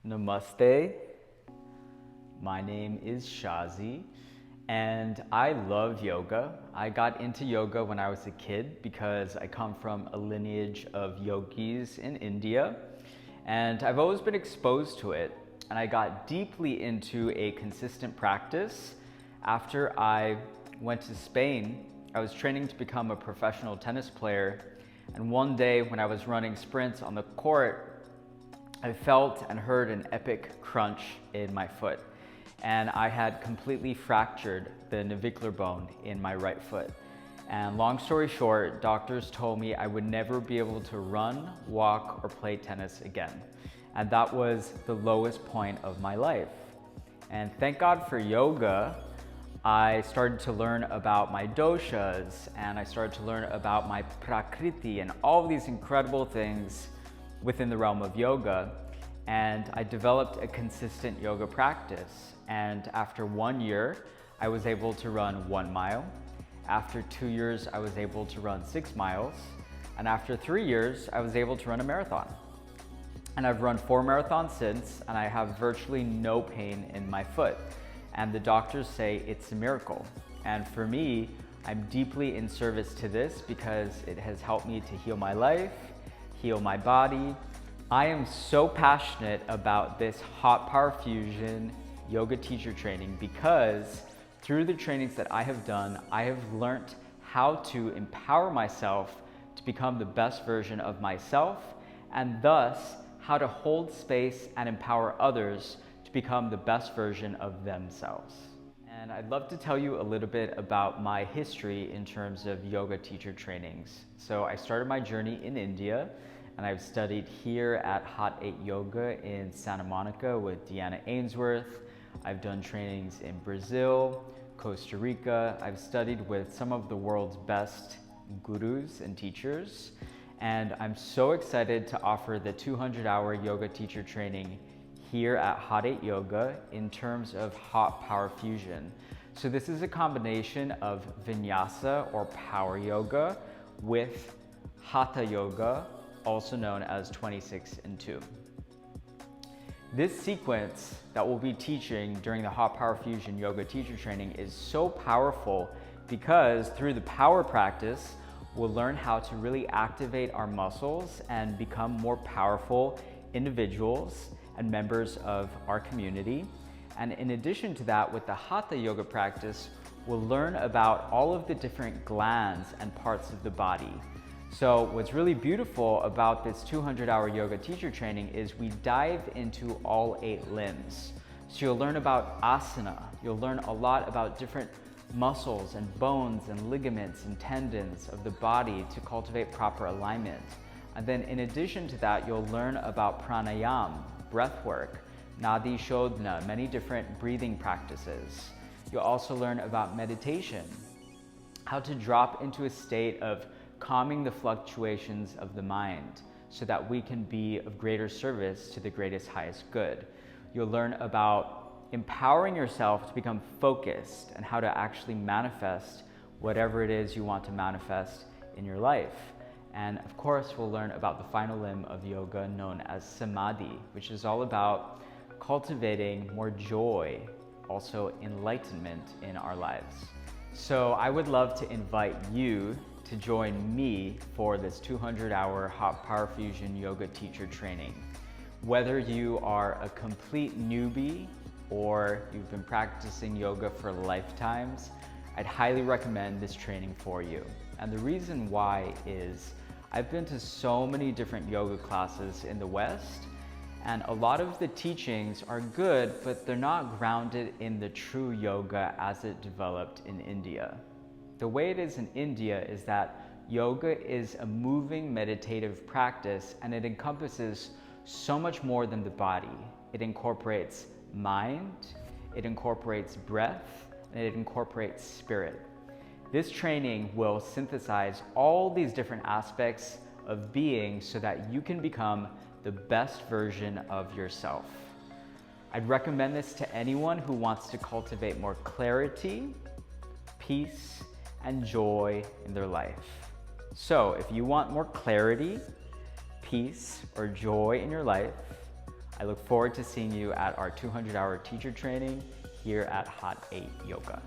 Namaste. My name is Shazi and I love yoga. I got into yoga when I was a kid because I come from a lineage of yogis in India and I've always been exposed to it, and I got deeply into a consistent practice after I went to Spain. I was training to become a professional tennis player, and one day when I was running sprints on the court, I felt and heard an epic crunch in my foot, and I had completely fractured the navicular bone in my right foot. And long story short, doctors told me I would never be able to run, walk, or play tennis again. And that was the lowest point of my life. And thank God for yoga, I started to learn about my doshas, and I started to learn about my prakriti and all of these incredible things within the realm of yoga. And I developed a consistent yoga practice. And after 1 year, I was able to run 1 mile. After 2 years, I was able to run 6 miles. And after 3 years, I was able to run a marathon. And I've run 4 marathons since, and I have virtually no pain in my foot. And the doctors say it's a miracle. And for me, I'm deeply in service to this because it has helped me to heal my life, heal my body. I am so passionate about this hot power fusion yoga teacher training because through the trainings that I have done, I have learned how to empower myself to become the best version of myself, and thus how to hold space and empower others to become the best version of themselves. And I'd love to tell you a little bit about my history in terms of yoga teacher trainings. So I started my journey in India, and I've studied here at Hot 8 Yoga in Santa Monica with Deanna Ainsworth. I've done trainings in Brazil, Costa Rica. I've studied with some of the world's best gurus and teachers. And I'm so excited to offer the 200-hour yoga teacher training here at Hot 8 Yoga in terms of hot power fusion. So this is a combination of vinyasa or power yoga with hatha yoga, also known as 26 and 2. This sequence that we'll be teaching during the Hot Power Fusion Yoga Teacher Training is so powerful because through the power practice, we'll learn how to really activate our muscles and become more powerful individuals and members of our community. And in addition to that, with the Hatha Yoga practice, we'll learn about all of the different glands and parts of the body. So what's really beautiful about this 200-hour yoga teacher training is we dive into all 8 limbs. So you'll learn about asana, you'll learn a lot about different muscles and bones and ligaments and tendons of the body to cultivate proper alignment. And then in addition to that, you'll learn about pranayama, breath work, nadi shodhana, many different breathing practices. You'll also learn about meditation, how to drop into a state of calming the fluctuations of the mind so that we can be of greater service to the greatest, highest good. You'll learn about empowering yourself to become focused and how to actually manifest whatever it is you want to manifest in your life. And of course, we'll learn about the final limb of yoga known as samadhi, which is all about cultivating more joy, also enlightenment in our lives. So I would love to invite you to join me for this 200-hour Hot Power Fusion Yoga Teacher Training. Whether you are a complete newbie or you've been practicing yoga for lifetimes, I'd highly recommend this training for you. And the reason why is I've been to so many different yoga classes in the West, and a lot of the teachings are good, but they're not grounded in the true yoga as it developed in India. The way it is in India is that yoga is a moving meditative practice, and it encompasses so much more than the body. It incorporates mind, it incorporates breath, and it incorporates spirit. This training will synthesize all these different aspects of being so that you can become the best version of yourself. I'd recommend this to anyone who wants to cultivate more clarity, peace, and joy in their life. So if you want more clarity, peace, or joy in your life, I look forward to seeing you at our 200-hour teacher training here at Hot 8 Yoga.